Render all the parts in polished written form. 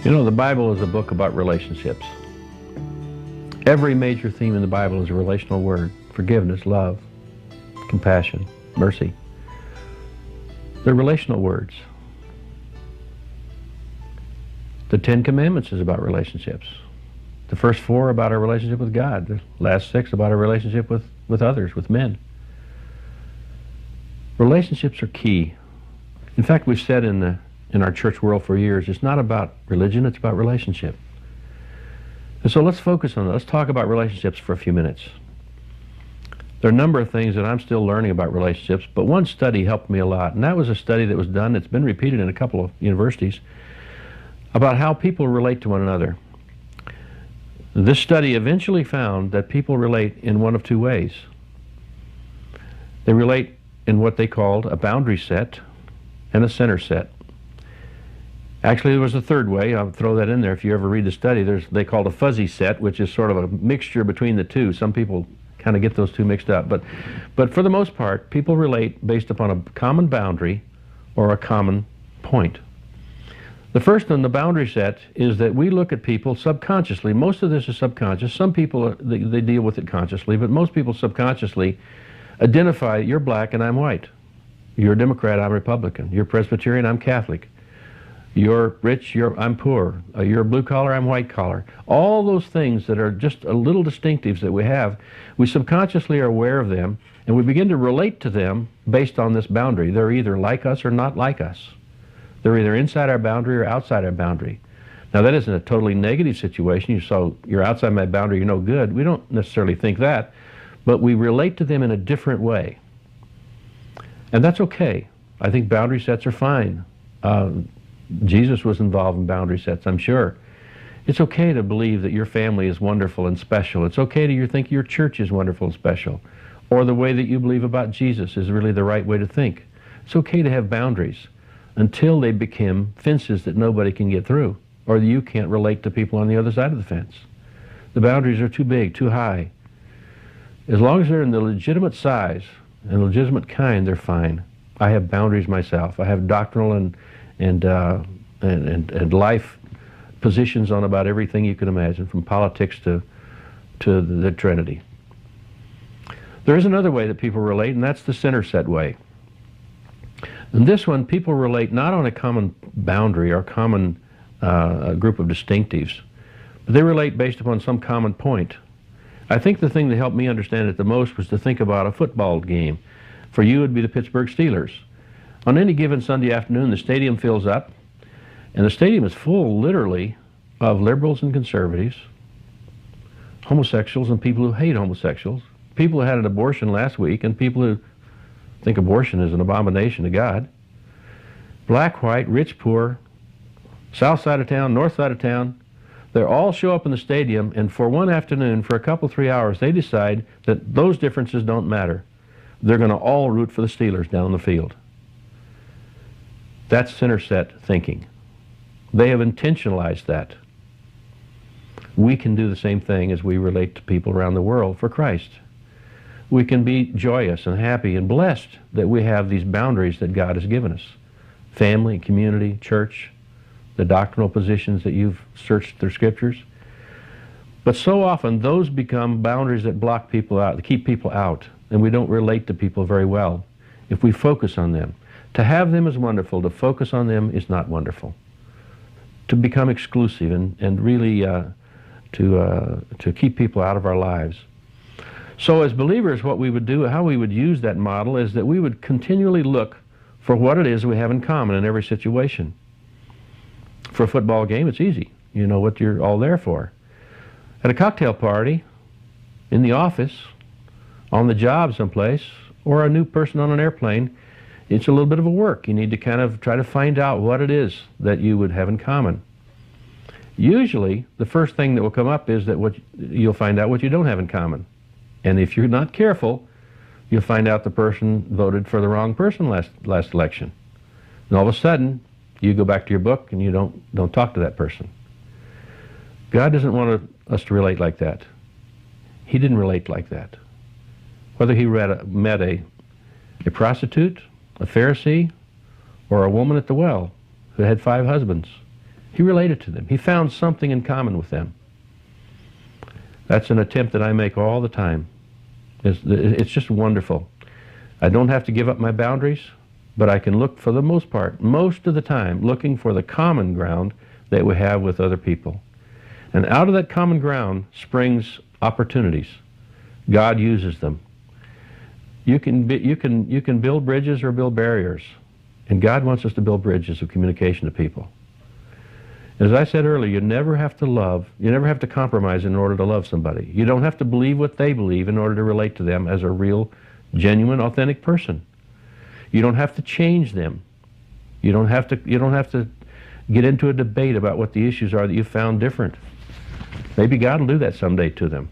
You know, the Bible is a book about relationships. Every major theme in the Bible is a relational word: forgiveness, love, compassion, mercy. They're relational words. The Ten Commandments is about relationships. The first four are about our relationship with God. The last six about our relationship with others, with men. Relationships are key. In fact, we've said in our church world for years, it's not about religion, it's about relationship. And so let's focus on that. Let's talk about relationships for a few minutes. There are a number of things that I'm still learning about relationships, but one study helped me a lot, and that was a study that was done, it's been repeated in a couple of universities, about how people relate to one another. This study eventually found that people relate in one of two ways. They relate in what they called a boundary set and a center set. Actually, there was a third way. I'll throw that in there. If you ever read the study, they called a fuzzy set, which is sort of a mixture between the two. Some people kind of get those two mixed up. But for the most part, people relate based upon a common boundary or a common point. The first one, the boundary set, is that we look at people subconsciously. Most of this is subconscious. Some people, they deal with it consciously, but most people subconsciously identify, you're black and I'm white. You're a Democrat, I'm Republican. You're Presbyterian, I'm Catholic. You're rich, I'm poor. You're blue collar, I'm white collar. All those things that are just a little distinctives that we have, we subconsciously are aware of them, and we begin to relate to them based on this boundary. They're either like us or not like us. They're either inside our boundary or outside our boundary. Now, that isn't a totally negative situation. So you're outside my boundary, you're no good. We don't necessarily think that, but we relate to them in a different way. And that's okay. I think boundary sets are fine. Jesus was involved in boundary sets, I'm sure. It's okay to believe that your family is wonderful and special. It's okay to think your church is wonderful and special. Or the way that you believe about Jesus is really the right way to think. It's okay to have boundaries until they become fences that nobody can get through, or you can't relate to people on the other side of the fence. The boundaries are too big, too high. As long as they're in the legitimate size and legitimate kind, they're fine. I have boundaries myself. I have doctrinal and life positions on about everything you can imagine, from politics to the Trinity. There is another way that people relate, and that's the center set way. In this one, people relate not on a common boundary or common group of distinctives, but they relate based upon some common point. I think the thing that helped me understand it the most was to think about a football game. For you, it would be the Pittsburgh Steelers. On any given Sunday afternoon, the stadium fills up, and the stadium is full, literally, of liberals and conservatives, homosexuals and people who hate homosexuals, people who had an abortion last week, and people who think abortion is an abomination to God, black, white, rich, poor, south side of town, north side of town. They all show up in the stadium, and for one afternoon, for a couple, 3 hours, they decide that those differences don't matter. They're going to all root for the Steelers down the field. That's center set thinking. They have intentionalized that. We can do the same thing as we relate to people around the world for Christ. We can be joyous and happy and blessed that we have these boundaries that God has given us. Family, community, church, the doctrinal positions that you've searched through scriptures. But so often those become boundaries that block people out, that keep people out, and we don't relate to people very well if we focus on them. To have them is wonderful. To focus on them is not wonderful. To become exclusive and really to keep people out of our lives. So as believers, what we would do, how we would use that model is that we would continually look for what it is we have in common in every situation. For a football game, it's easy. You know what you're all there for. At a cocktail party, in the office, on the job someplace, or a new person on an airplane, it's a little bit of a work. You need to kind of try to find out what it is that you would have in common. Usually, the first thing that will come up is that you'll find out what you don't have in common. And if you're not careful, you'll find out the person voted for the wrong person last election. And all of a sudden, you go back to your book and you don't talk to that person. God doesn't want us to relate like that. He didn't relate like that. Whether he met a prostitute, a Pharisee, or a woman at the well who had 5 husbands, He related to them. He found something in common with them. That's an attempt that I make all the time. It's just wonderful. I don't have to give up my boundaries, but I can look, for the most part, most of the time, looking for the common ground that we have with other people. And out of that common ground springs opportunities. God uses them. You can build bridges or build barriers. And God wants us to build bridges of communication to people. As I said earlier, you never have to love, you never have to compromise in order to love somebody. You don't have to believe what they believe in order to relate to them as a real, genuine, authentic person. You don't have to change them. You don't have to get into a debate about what the issues are that you found different. Maybe God will do that someday to them.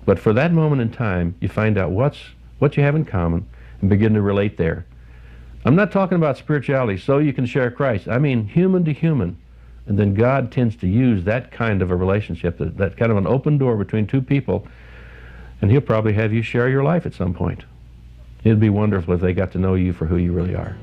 But for that moment in time, you find out what you have in common and begin to relate there. I'm not talking about spirituality so you can share Christ. I mean human to human. And then God tends to use that kind of a relationship, that kind of an open door between two people, and He'll probably have you share your life at some point. It'd be wonderful if they got to know you for who you really are.